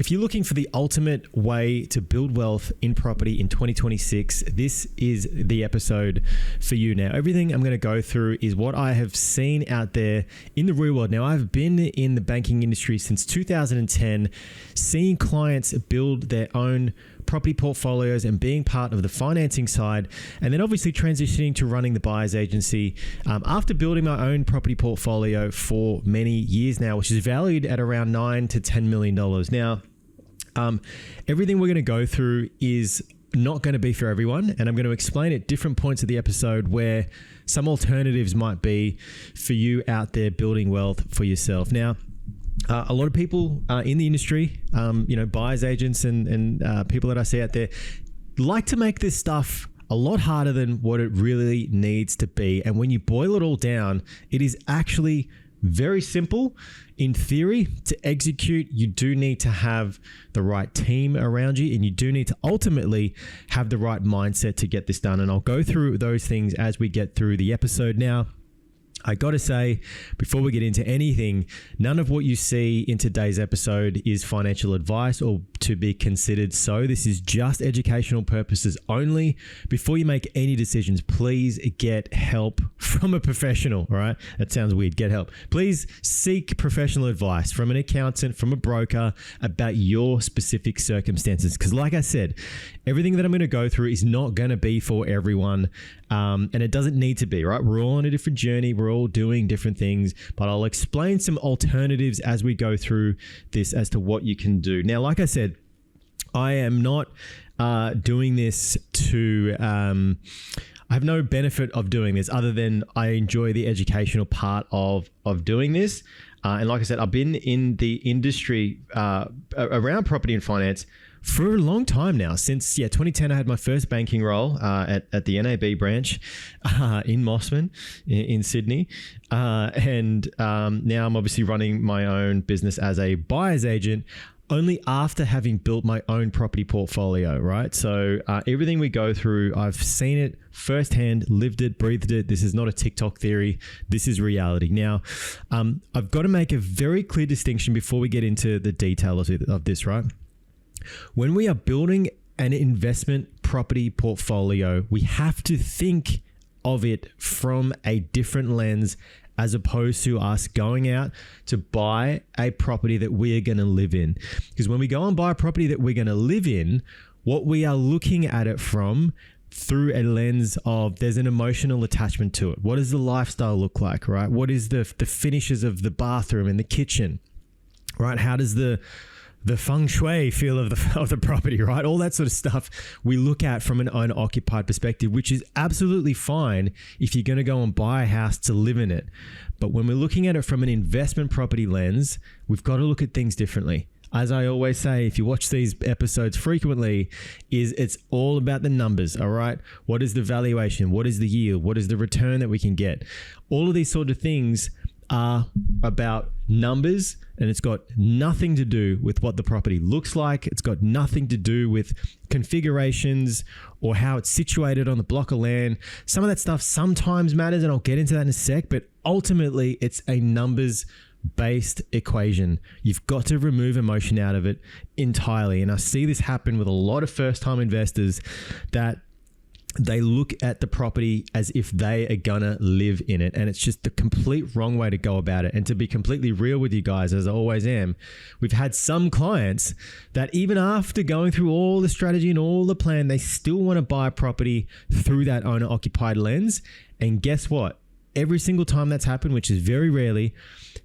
If you're looking for the ultimate way to build wealth in property in 2026, this is the episode for you. Now, everything I'm going to go through is what I have seen out there in the real world. Now, I've been in the banking industry since 2010, seeing clients build their own property portfolios and being part of the financing side, and then obviously transitioning to running the buyer's agency after building my own property portfolio for many years now, which is valued at around $9 to $10 million. Now, everything we're going to go through is not going to be for everyone, and I'm going to explain at different points of the episode where some alternatives might be for you out there building wealth for yourself. Now, a lot of people in the industry, buyers agents and people that I see out there like to make this stuff a lot harder than what it really needs to be. And when you boil it all down, it is actually very simple. In theory, to execute, you do need to have the right team around you, and you do need to ultimately have the right mindset to get this done. And I'll go through those things as we get through the episode. Now, I got to say, before we get into anything, none of what you see in today's episode is financial advice or to be considered so. This is just educational purposes only. Before you make any decisions, please get help from a professional, all right? That sounds weird. Get help. Please seek professional advice from an accountant, from a broker about your specific circumstances. Because like I said, everything that I'm going to go through is not going to be for everyone. And it doesn't need to be, right? We're all on a different journey. We're all doing different things, but I'll explain some alternatives as we go through this as to what you can do. Now, like I said, I am not doing this to... I have no benefit of doing this other than I enjoy the educational part of doing this. And like I said, I've been in the industry around property and finance for a long time now. Since 2010, I had my first banking role at the NAB branch in Mossman in Sydney. And now I'm obviously running my own business as a buyer's agent, only after having built my own property portfolio, right? So everything we go through, I've seen it firsthand, lived it, breathed it. This is not a TikTok theory. This is reality. Now, I've got to make a very clear distinction before we get into the detail of this, right? When we are building an investment property portfolio, we have to think of it from a different lens as opposed to us going out to buy a property that we are going to live in. Because when we go and buy a property that we're going to live in, what we are looking at it from through a lens of there's an emotional attachment to it. What does the lifestyle look like, right? What is the finishes of the bathroom and the kitchen, right? How does the feng shui feel of the property, right? All that sort of stuff we look at from an owner-occupied perspective, which is absolutely fine if you're going to go and buy a house to live in it. But when we're looking at it from an investment property lens, we've got to look at things differently. As I always say, if you watch these episodes frequently, it's all about the numbers, all right? What is the valuation? What is the yield? What is the return that we can get? All of these sort of things are about numbers, and it's got nothing to do with what the property looks like. It's got nothing to do with configurations or how it's situated on the block of land. Some of that stuff sometimes matters, and I'll get into that in a sec, but ultimately it's a numbers-based equation. You've got to remove emotion out of it entirely. And I see this happen with a lot of first-time investors that they look at the property as if they are gonna live in it, and it's just the complete wrong way to go about it. And to be completely real with you guys, as I always am, we've had some clients that even after going through all the strategy and all the plan, they still want to buy a property through that owner-occupied lens. And guess what? Every single time that's happened, which is very rarely,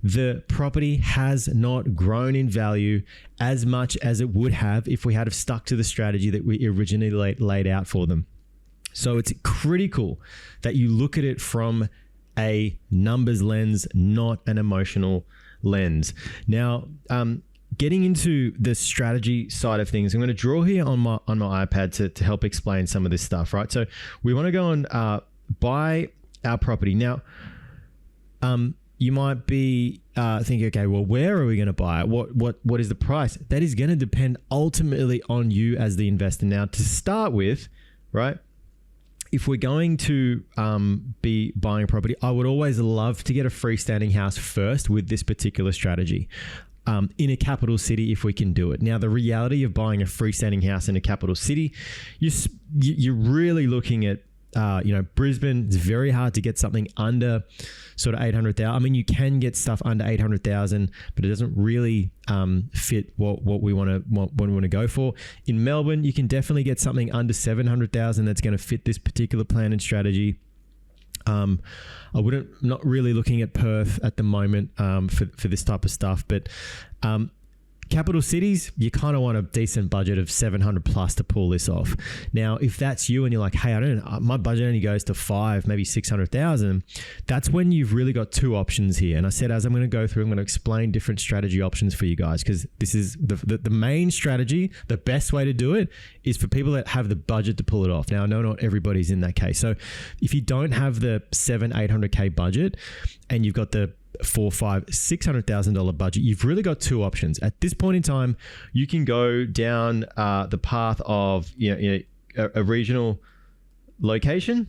the property has not grown in value as much as it would have if we had have stuck to the strategy that we originally laid out for them. So it's critical that you look at it from a numbers lens, not an emotional lens. Now, getting into the strategy side of things, I'm going to draw here on my iPad to help explain some of this stuff, right? So we want to go and buy our property. Now, you might be thinking, okay, well, where are we going to buy it? What is the price? That is going to depend ultimately on you as the investor. Now, to start with, right? If we're going to be buying a property, I would always love to get a freestanding house first with this particular strategy. in a capital city if we can do it. Now, the reality of buying a freestanding house in a capital city, you're really looking at Brisbane. It's very hard to get something under sort of 800,000. I mean, you can get stuff under 800,000, but it doesn't really fit what we want to go for. In Melbourne, you can definitely get something under 700,000 that's going to fit this particular plan and strategy. Not really looking at Perth at the moment for this type of stuff, but capital cities, you kind of want a decent budget of 700 plus to pull this off. Now, if that's you and you're like, hey, my budget only goes to 5, maybe 600,000, that's when you've really got two options here. And I said, as I'm going to go through, I'm going to explain different strategy options for you guys, because this is the main strategy. The best way to do it is for people that have the budget to pull it off. Now, I know not everybody's in that case. So if you don't have the $700,000-800K budget and you've got the $400,000, $500,000, $600,000 budget, you've really got two options. At this point in time, you can go down the path of a regional location.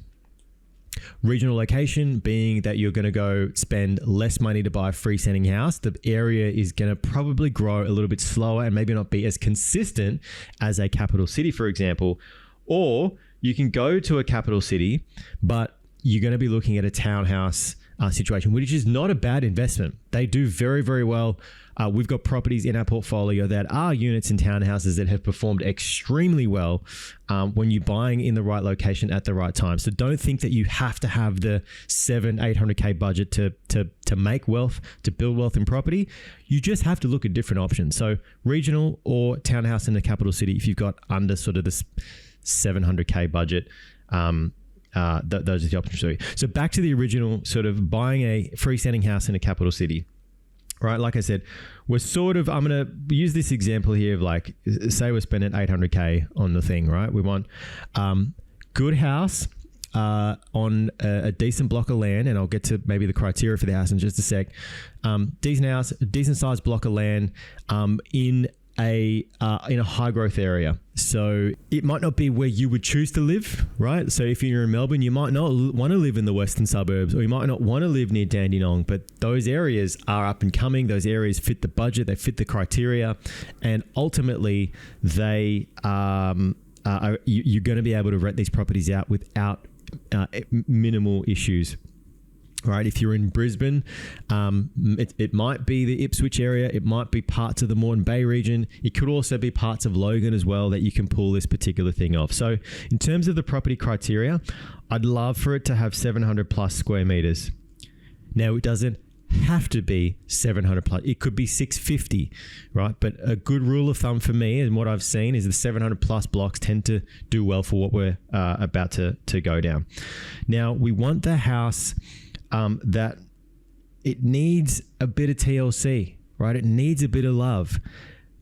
Regional location being that you're going to go spend less money to buy a freestanding house. The area is going to probably grow a little bit slower and maybe not be as consistent as a capital city, for example. Or you can go to a capital city, but you're going to be looking at a townhouse situation, which is not a bad investment. They do very, very well. We've got properties in our portfolio that are units in townhouses that have performed extremely well when you're buying in the right location at the right time. So don't think that you have to have the $700,000-800K budget to make wealth, to build wealth in property. You just have to look at different options. So regional or townhouse in the capital city, if you've got under sort of this $700K budget, those are the options for you. So back to the original sort of buying a freestanding house in a capital city, right? Like I said, I'm going to use this example here of like, say we're spending $800K on the thing, right? We want good house on a decent block of land, and I'll get to maybe the criteria for the house in just a sec. Decent house, decent sized block of land in a high growth area. So it might not be where you would choose to live, right? So if you're in Melbourne, you might not want to live in the western suburbs, or you might not want to live near Dandenong, but those areas are up and coming. Those areas fit the budget, they fit the criteria, and ultimately you're going to be able to rent these properties out without minimal issues. Right, if you're in Brisbane, it might be the Ipswich area. It might be parts of the Moreton Bay region. It could also be parts of Logan as well that you can pull this particular thing off. So in terms of the property criteria, I'd love for it to have 700 plus square meters. Now, it doesn't have to be 700 plus. It could be 650, right? But a good rule of thumb for me and what I've seen is the 700 plus blocks tend to do well for what we're about to go down. Now, we want the house that it needs a bit of TLC, right? It needs a bit of love.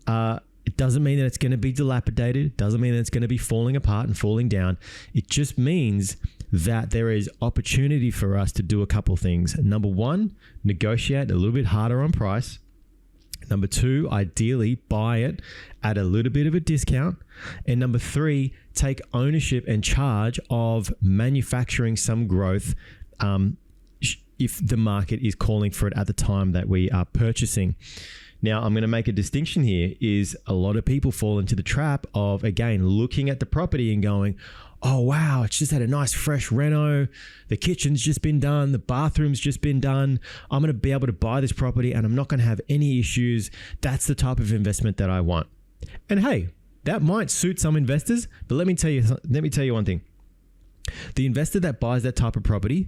It doesn't mean that it's going to be dilapidated. It doesn't mean that it's going to be falling apart and falling down. It just means that there is opportunity for us to do a couple things. Number one, negotiate a little bit harder on price. Number two, ideally buy it at a little bit of a discount. And number three, take ownership and charge of manufacturing some growth if the market is calling for it at the time that we are purchasing. Now, I'm going to make a distinction here is a lot of people fall into the trap of, again, looking at the property and going, oh, wow, it's just had a nice fresh reno. The kitchen's just been done. The bathroom's just been done. I'm going to be able to buy this property and I'm not going to have any issues. That's the type of investment that I want. And hey, that might suit some investors, but let me tell you one thing. The investor that buys that type of property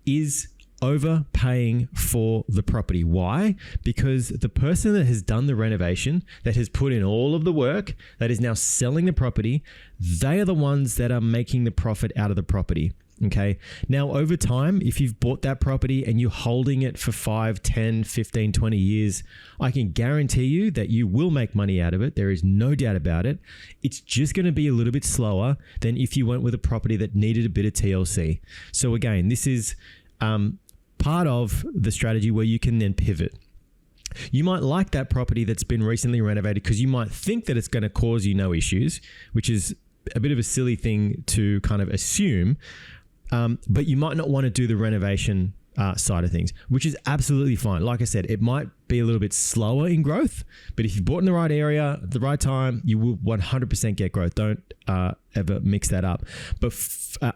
is overpaying for the property. Why? Because the person that has done the renovation, that has put in all of the work, that is now selling the property, they are the ones that are making the profit out of the property. Okay. Now, over time, if you've bought that property and you're holding it for 5, 10, 15, 20 years, I can guarantee you that you will make money out of it. There is no doubt about it. It's just going to be a little bit slower than if you went with a property that needed a bit of TLC. So again, this is part of the strategy where you can then pivot. You might like that property that's been recently renovated because you might think that it's going to cause you no issues, which is a bit of a silly thing to kind of assume. But you might not want to do the renovation side of things, which is absolutely fine. Like I said, it might be a little bit slower in growth, but if you bought in the right area at the right time, you will 100% get growth. Don't ever mix that up. But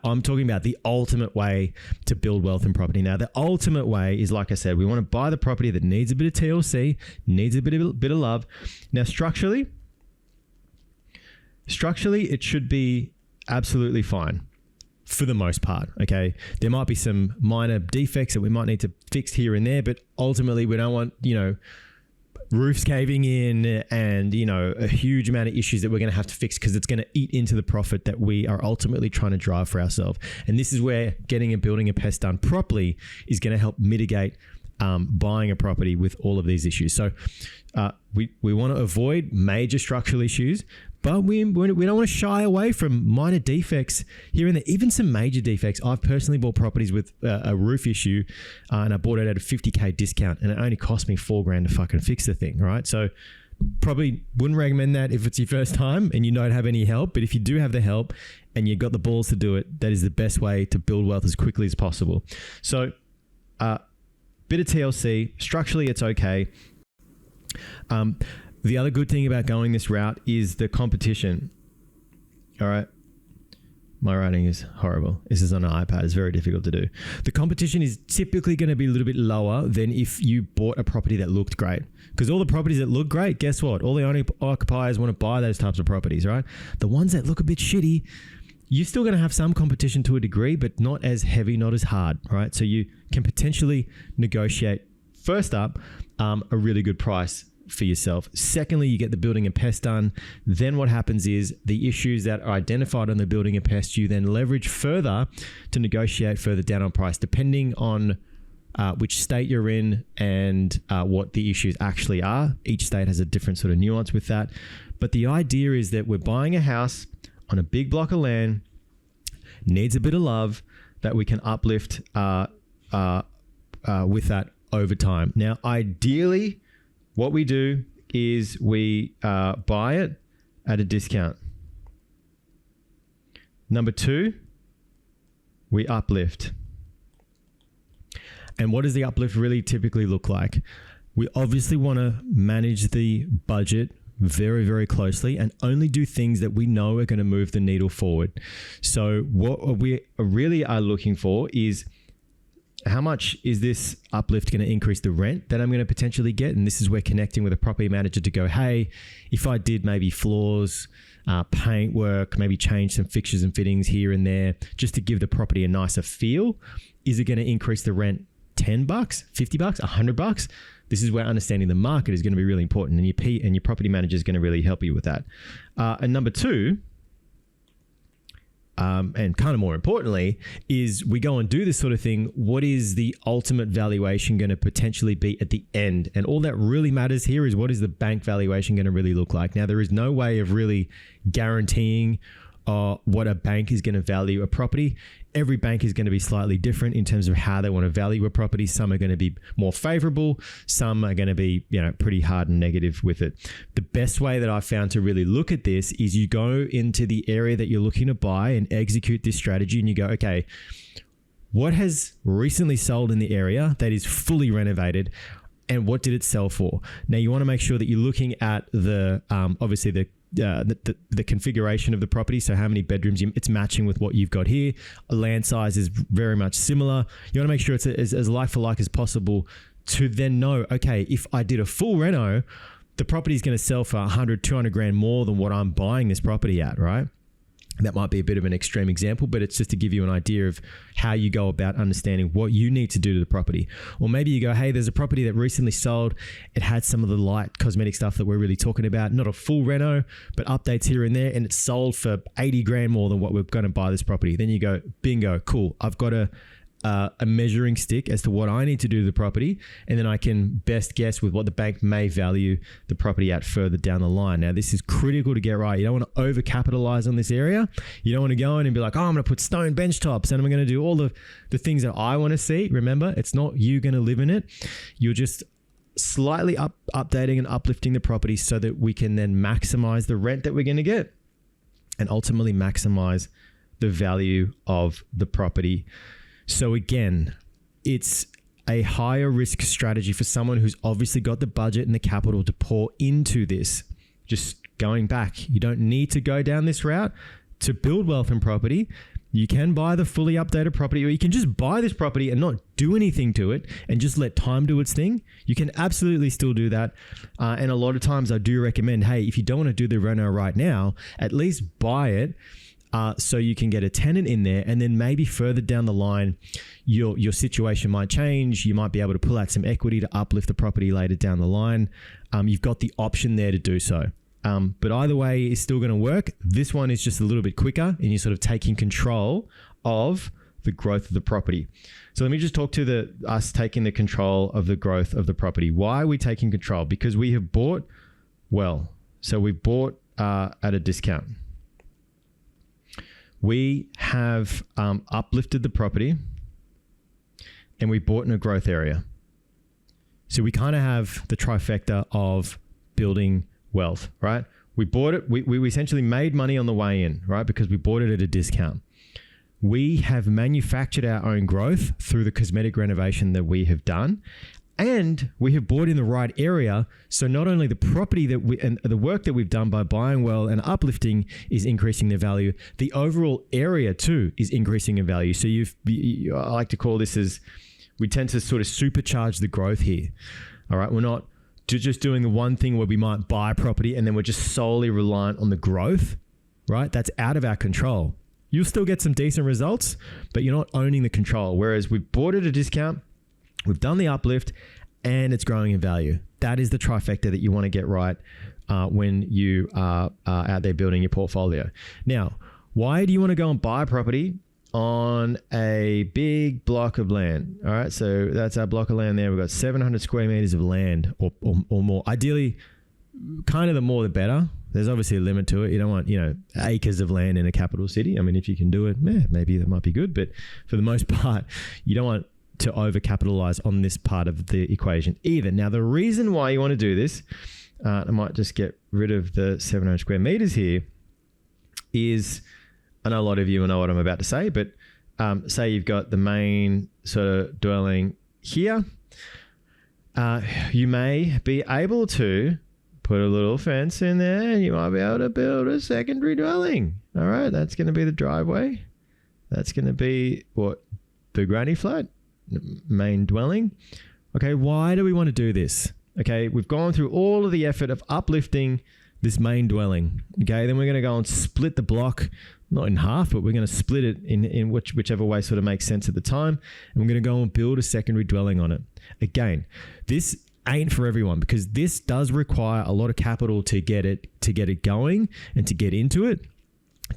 I'm talking about the ultimate way to build wealth in property. Now, the ultimate way is, like I said, we want to buy the property that needs a bit of TLC, needs a bit of love. Now, structurally, it should be absolutely fine. For the most part, okay? There might be some minor defects that we might need to fix here and there, but ultimately we don't want, roofs caving in and, a huge amount of issues that we're going to have to fix because it's going to eat into the profit that we are ultimately trying to drive for ourselves. And this is where getting a building a pest done properly is going to help mitigate buying a property with all of these issues. So we want to avoid major structural issues, but we don't want to shy away from minor defects here and there, even some major defects. I've personally bought properties with a roof issue and I bought it at a $50,000 discount and it only cost me $4,000 to fucking fix the thing, right? So probably wouldn't recommend that if it's your first time and you don't have any help, but if you do have the help and you've got the balls to do it, that is the best way to build wealth as quickly as possible. So bit of TLC, structurally it's okay. The other good thing about going this route is the competition. All right. My writing is horrible. This is on an iPad. It's very difficult to do. The competition is typically going to be a little bit lower than if you bought a property that looked great. Because all the properties that look great, guess what? All the owner occupiers want to buy those types of properties, right? The ones that look a bit shitty, you're still going to have some competition to a degree, but not as heavy, not as hard, right? So you can potentially negotiate, first up, a really good price for yourself. Secondly, you get the building and pest done. Then what happens is the issues that are identified on the building and pest, you then leverage further to negotiate further down on price, depending on which state you're in and what the issues actually are. Each state has a different sort of nuance with that. But the idea is that we're buying a house on a big block of land, needs a bit of love, that we can uplift with that over time. Now, ideally, what we do is we buy it at a discount. Number two, we uplift. And what does the uplift really typically look like? We obviously want to manage the budget very, very closely and only do things that we know are going to move the needle forward. So what we really are looking for is, how much is this uplift going to increase the rent that I'm going to potentially get? And this is where connecting with a property manager to go, hey, if I did maybe floors, paint work, maybe change some fixtures and fittings here and there, just to give the property a nicer feel, is it going to increase the rent $10, $50, $100? This is where understanding the market is going to be really important, and your property manager is going to really help you with that. And number two, and kind of more importantly, is we go and do this sort of thing. What is the ultimate valuation going to potentially be at the end? And all that really matters here is, what is the bank valuation going to really look like? Now, there is no way of really guaranteeing what a bank is going to value a property. Every bank is going to be slightly different in terms of how they want to value a property. Some are going to be more favorable. Some are going to be, pretty hard and negative with it. The best way that I've found to really look at this is you go into the area that you're looking to buy and execute this strategy, and you go, okay, what has recently sold in the area that is fully renovated, and what did it sell for? Now, you want to make sure that you're looking at the obviously the configuration of the property. So how many bedrooms, it's matching with what you've got here. Land size is very much similar. You want to make sure it's as like for like as possible to then know, okay, if I did a full reno, the property is going to sell for 100, 200 grand more than what I'm buying this property at, right? That might be a bit of an extreme example, but it's just to give you an idea of how you go about understanding what you need to do to the property. Or maybe you go, hey, there's a property that recently sold. It had some of the light cosmetic stuff that we're really talking about, not a full reno, but updates here and there, and it's sold for 80 grand more than what we're going to buy this property. Then you go, bingo, cool. I've got a measuring stick as to what I need to do to the property, and then I can best guess with what the bank may value the property at further down the line. Now, this is critical to get right. You don't want to overcapitalize on this area. You don't want to go in and be like, oh, I'm going to put stone bench tops and I'm going to do all the things that I want to see. Remember, it's not you going to live in it. You're just slightly updating and uplifting the property so that we can then maximize the rent that we're going to get and ultimately maximize the value of the property. So again, it's a higher risk strategy for someone who's obviously got the budget and the capital to pour into this. Just going back, you don't need to go down this route to build wealth in property. You can buy the fully updated property, or you can just buy this property and not do anything to it and just let time do its thing. You can absolutely still do that. And a lot of times I do recommend, hey, if you don't want to do the reno right now, at least buy it so you can get a tenant in there, and then maybe further down the line, your situation might change. You might be able to pull out some equity to uplift the property later down the line. You've got the option there to do so. But either way, it's still going to work. This one is just a little bit quicker, and you're sort of taking control of the growth of the property. So let me just talk to us taking the control of the growth of the property. Why are we taking control? Because we have bought well. So we bought at a discount. We have uplifted the property, and we bought in a growth area. So we kind of have the trifecta of building wealth, right? We bought it. We essentially made money on the way in, right? Because we bought it at a discount. We have manufactured our own growth through the cosmetic renovation that we have done, and we have bought in the right area. So not only the property and the work that we've done by buying well and uplifting is increasing the value, the overall area too is increasing in value. So I like to call this as, we tend to sort of supercharge the growth here. All right. We're not just doing the one thing where we might buy property and then we're just solely reliant on the growth, right? That's out of our control. You'll still get some decent results, but you're not owning the control. Whereas we've bought at a discount, we've done the uplift, and it's growing in value. That is the trifecta that you want to get right when you are out there building your portfolio. Now, why do you want to go and buy a property on a big block of land? All right, so that's our block of land there. We've got 700 square meters of land or more. Ideally, kind of the more the better. There's obviously a limit to it. You don't want, acres of land in a capital city. I mean, if you can do it, maybe that might be good. But for the most part, you don't want to overcapitalize on this part of the equation either. Now, the reason why you want to do this, I might just get rid of the 700 square meters here, is, I know a lot of you will know what I'm about to say, but say you've got the main sort of dwelling here. You may be able to put a little fence in there, and you might be able to build a secondary dwelling. All right, that's going to be the driveway. That's going to be the granny flat, main dwelling. Okay, why do we want to do this? Okay, we've gone through all of the effort of uplifting this main dwelling. Okay, then we're going to go and split the block, not in half, but we're going to split it in whichever way sort of makes sense at the time. And we're going to go and build a secondary dwelling on it. Again, this ain't for everyone, because this does require a lot of capital to get it going and to get into it,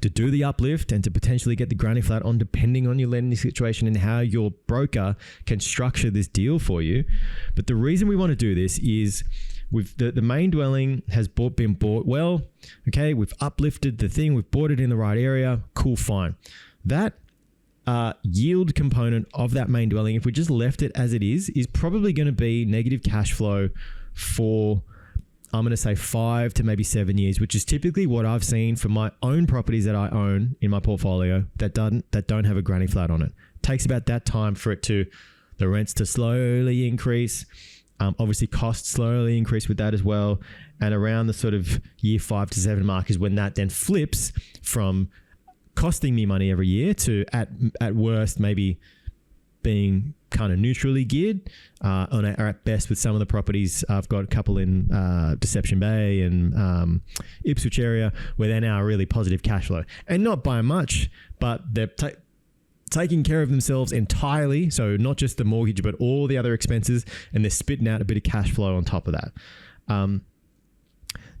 to do the uplift and to potentially get the granny flat on, depending on your lending situation and how your broker can structure this deal for you. But the reason we want to do this is the main dwelling has been bought well. Okay, we've uplifted the thing, we've bought it in the right area. Cool, fine. That yield component of that main dwelling, if we just left it as it is probably going to be negative cash flow for, I'm going to say 5 to maybe 7 years, which is typically what I've seen for my own properties that I own in my portfolio that don't have a granny flat on it. It takes about that time for the rents to slowly increase. Obviously costs slowly increase with that as well. And around the sort of year 5 to 7 mark is when that then flips from costing me money every year to at worst maybe being kind of neutrally geared, or at best with some of the properties. I've got a couple in Deception Bay and Ipswich area where they're now really positive cash flow, and not by much, but they're taking care of themselves entirely. So not just the mortgage, but all the other expenses, and they're spitting out a bit of cash flow on top of that.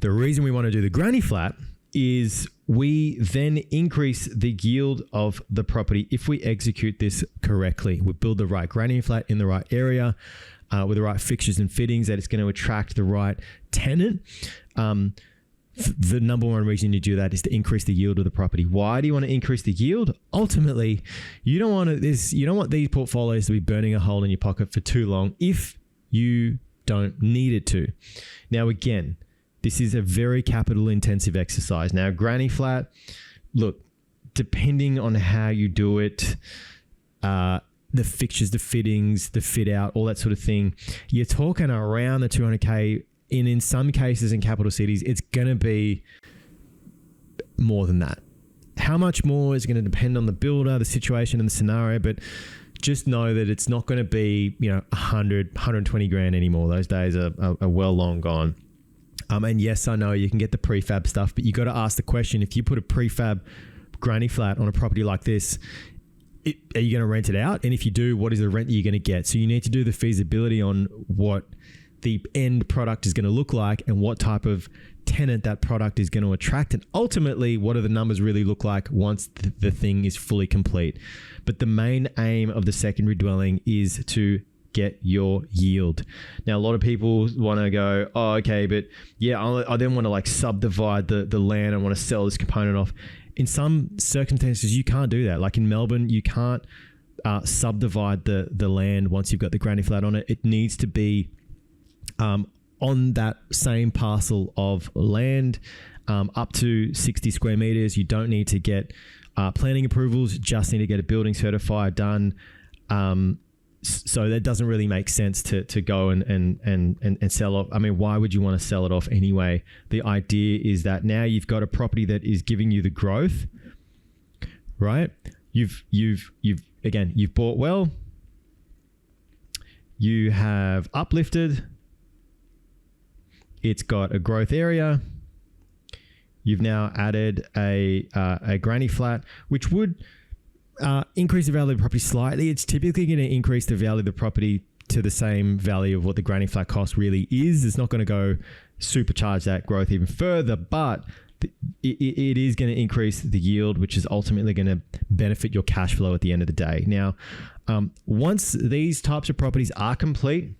The reason we want to do the granny flat is we then increase the yield of the property if we execute this correctly. We build the right granny flat in the right area with the right fixtures and fittings that it's going to attract the right tenant. The number one reason you do that is to increase the yield of the property. Why do you want to increase the yield? Ultimately, you don't want these portfolios to be burning a hole in your pocket for too long if you don't need it to. Now, again, this is a very capital intensive exercise. Now, granny flat, look, depending on how you do it, the fixtures, the fittings, the fit out, all that sort of thing, you're talking around the 200K. In some cases in capital cities, it's going to be more than that. How much more is going to depend on the builder, the situation and the scenario, but just know that it's not going to be, 100, 120 grand anymore. Those days are well long gone. And yes, I know you can get the prefab stuff, but you got to ask the question, if you put a prefab granny flat on a property like this, are you going to rent it out? And if you do, what is the rent that you're going to get? So you need to do the feasibility on what the end product is going to look like and what type of tenant that product is going to attract. And ultimately, what do the numbers really look like once the thing is fully complete? But the main aim of the secondary dwelling is to get your yield. Now, a lot of people want to go, oh, okay, but yeah, I then want to like subdivide the land. I want to sell this component off. In some circumstances, you can't do that. Like in Melbourne, you can't subdivide the land once you've got the granny flat on it. It needs to be on that same parcel of land, up to 60 square meters. You don't need to get planning approvals, just need to get a building certified done. So that doesn't really make sense to go and sell off. I mean, why would you want to sell it off anyway? The idea is that now you've got a property that is giving you the growth, right? You've bought well, you have uplifted, it's got a growth area. You've now added a granny flat, which would increase the value of the property slightly. It's typically going to increase the value of the property to the same value of what the granny flat cost really is. It's not going to go supercharge that growth even further, but it is going to increase the yield, which is ultimately going to benefit your cash flow at the end of the day. Now, once these types of properties are complete,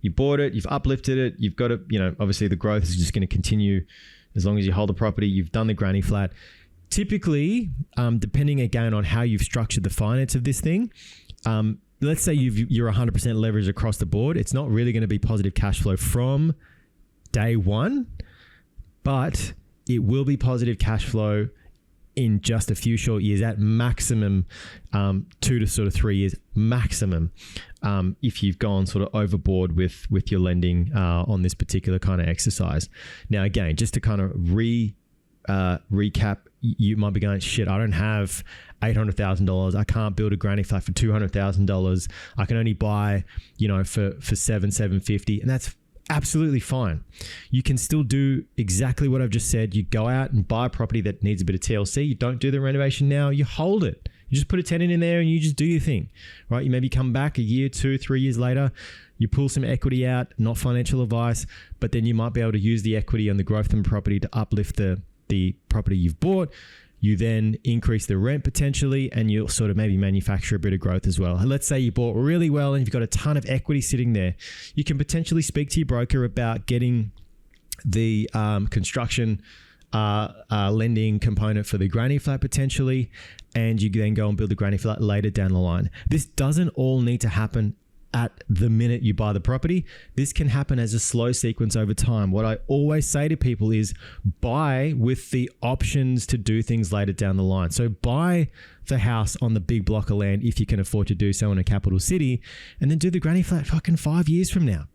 you bought it, you've uplifted it, you've got it, obviously the growth is just going to continue as long as you hold the property, you've done the granny flat. Typically, depending again on how you've structured the finance of this thing, let's say you're 100% leverage across the board, it's not really going to be positive cash flow from day one, but it will be positive cash flow in just a few short years, at maximum 2 to sort of 3 years maximum, if you've gone sort of overboard with your lending on this particular kind of exercise. Now, again, just to kind of recap, you might be going, shit, I don't have $800,000. I can't build a granny flat for $200,000. I can only buy, for $750, and that's absolutely fine. You can still do exactly what I've just said. You go out and buy a property that needs a bit of TLC. You don't do the renovation now. You hold it. You just put a tenant in there and you just do your thing, right? You maybe come back a year, 2, 3 years later, you pull some equity out, not financial advice, but then you might be able to use the equity and the growth in the property to uplift the property you've bought. You then increase the rent potentially, and you'll sort of maybe manufacture a bit of growth as well. Let's say you bought really well and you've got a ton of equity sitting there. You can potentially speak to your broker about getting the construction lending component for the granny flat potentially, and you then go and build the granny flat later down the line. This doesn't all need to happen at the minute you buy the property. This can happen as a slow sequence over time. What I always say to people is buy with the options to do things later down the line. So buy the house on the big block of land if you can afford to do so in a capital city, and then do the granny flat fucking 5 years from now.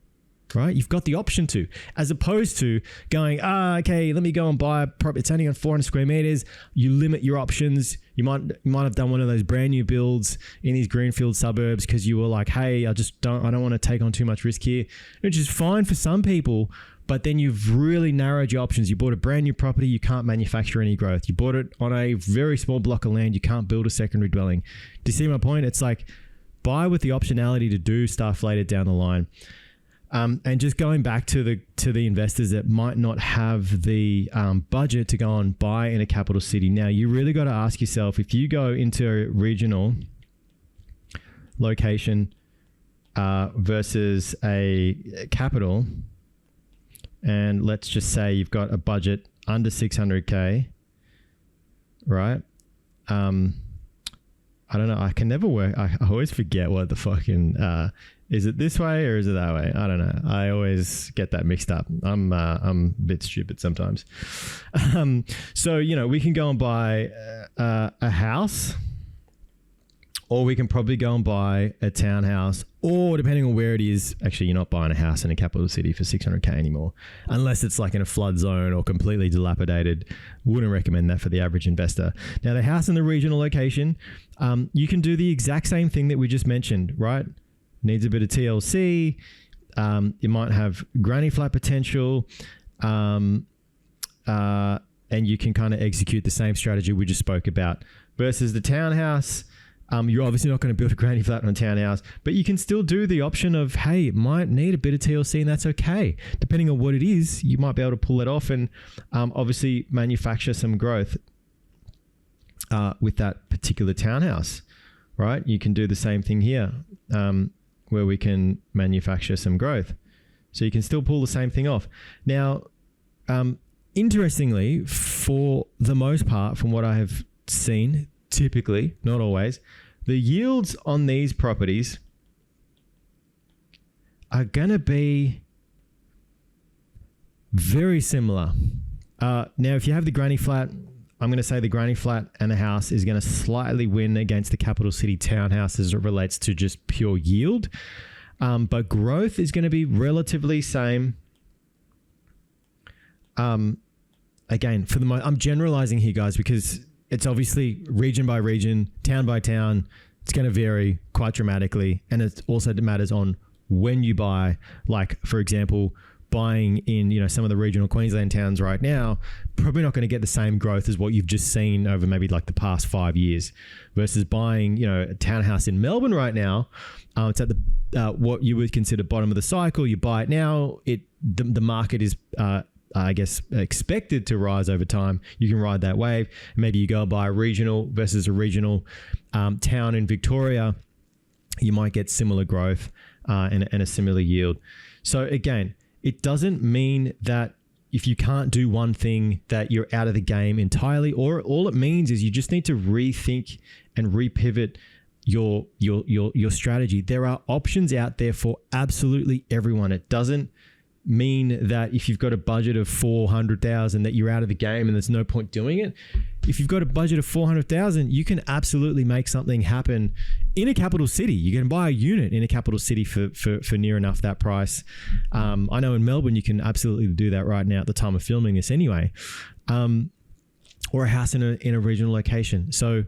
Right? You've got the option to, as opposed to going, okay, let me go and buy a property. It's only on 400 square meters. You limit your options. You might have done one of those brand new builds in these greenfield suburbs because you were like, hey, I don't want to take on too much risk here, which is fine for some people. But then you've really narrowed your options. You bought a brand new property. You can't manufacture any growth. You bought it on a very small block of land. You can't build a secondary dwelling. Do you see my point? It's like buy with the optionality to do stuff later down the line. And just going back to the investors that might not have the budget to go and buy in a capital city. Now, you really got to ask yourself, if you go into a regional location versus a capital, and let's just say you've got a budget under 600K, right? I don't know. I can never work. I always forget what the fucking... is it this way or is it that way? I don't know. I always get that mixed up. I'm a bit stupid sometimes. So, we can go and buy a house, or we can probably go and buy a townhouse, or depending on where it is, actually you're not buying a house in a capital city for 600K anymore, unless it's like in a flood zone or completely dilapidated. Wouldn't recommend that for the average investor. Now, the house in the regional location, you can do the exact same thing that we just mentioned, right? Needs a bit of TLC. You might have granny flat potential, and you can kind of execute the same strategy we just spoke about. Versus the townhouse, you're obviously not going to build a granny flat on a townhouse, but you can still do the option of, hey, it might need a bit of TLC, and that's okay. Depending on what it is, you might be able to pull it off and obviously manufacture some growth with that particular townhouse, right? You can do the same thing here, where we can manufacture some growth. So you can still pull the same thing off. Now, interestingly, for the most part, from what I have seen, typically, not always, the yields on these properties are going to be very similar. Now, if you have the granny flat, I'm going to say the granny flat and the house is going to slightly win against the capital city townhouse as it relates to just pure yield. But growth is going to be relatively same. Again, I'm generalizing here, guys, because it's obviously region by region, town by town. It's going to vary quite dramatically. And it also matters on when you buy. Like, for example, buying in, some of the regional Queensland towns right now, probably not going to get the same growth as what you've just seen over maybe like the past 5 years, versus buying, a townhouse in Melbourne right now. It's at the what you would consider bottom of the cycle. You buy it now, the market is I guess expected to rise over time. You can ride that wave. Maybe you go buy a regional versus a regional town in Victoria. You might get similar growth and a similar yield. So again, it doesn't mean that if you can't do one thing that you're out of the game entirely, or all it means is you just need to rethink and repivot your strategy. There are options out there for absolutely everyone. It doesn't mean that if you've got a budget of 400,000 that you're out of the game and there's no point doing it. If you've got a budget of 400,000, you can absolutely make something happen in a capital city. You can buy a unit in a capital city for near enough that price. I know in Melbourne you can absolutely do that right now at the time of filming this anyway, or a house in a regional location. So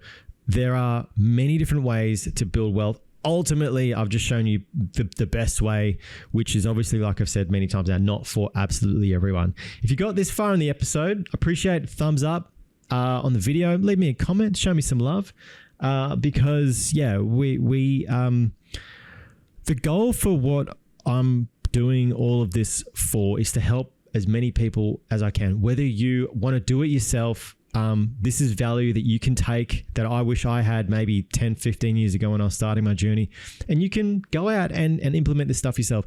there are many different ways to build wealth. Ultimately, I've just shown you the best way, which is obviously, like I've said many times now, not for absolutely everyone. If you got this far in the episode, appreciate thumbs up on the video. Leave me a comment, show me some love, because we the goal for what I'm doing all of this for is to help as many people as I can. Whether you want to do it yourself, this is value that you can take that I wish I had maybe 10, 15 years ago when I was starting my journey. And you can go out and implement this stuff yourself.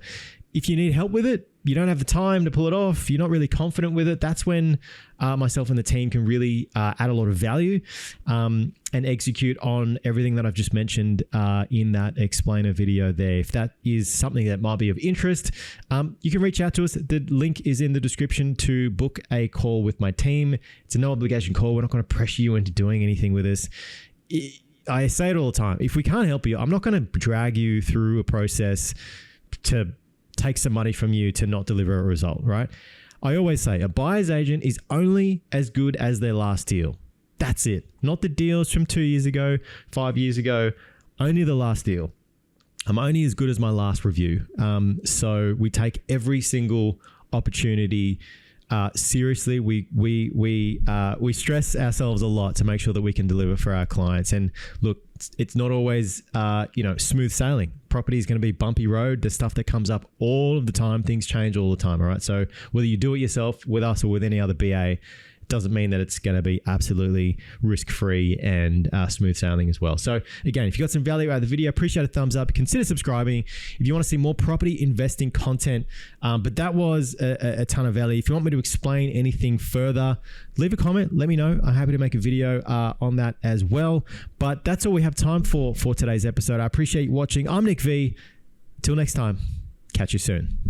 If you need help with it, you don't have the time to pull it off, you're not really confident with it, that's when myself and the team can really add a lot of value and execute on everything that I've just mentioned in that explainer video there. If that is something that might be of interest, you can reach out to us. The link is in the description to book a call with my team. It's a no obligation call. We're not going to pressure you into doing anything with us. I say it all the time. If we can't help you, I'm not going to drag you through a process to take some money from you to not deliver a result, right? I always say a buyer's agent is only as good as their last deal. That's it. Not the deals from 2 years ago, 5 years ago, only the last deal. I'm only as good as my last review. So we take every single opportunity seriously. We stress ourselves a lot to make sure that we can deliver for our clients. And look, it's not always smooth sailing. Property is going to be bumpy road. There's stuff that comes up all of the time. Things change all the time. All right. So whether you do it yourself with us or with any other BA, doesn't mean that it's going to be absolutely risk-free and smooth sailing as well. So again, if you got some value out of the video, appreciate a thumbs up. Consider subscribing if you want to see more property investing content. But that was a ton of value. If you want me to explain anything further, leave a comment. Let me know. I'm happy to make a video on that as well. But that's all we have time for today's episode. I appreciate you watching. I'm Nick V. Till next time, catch you soon.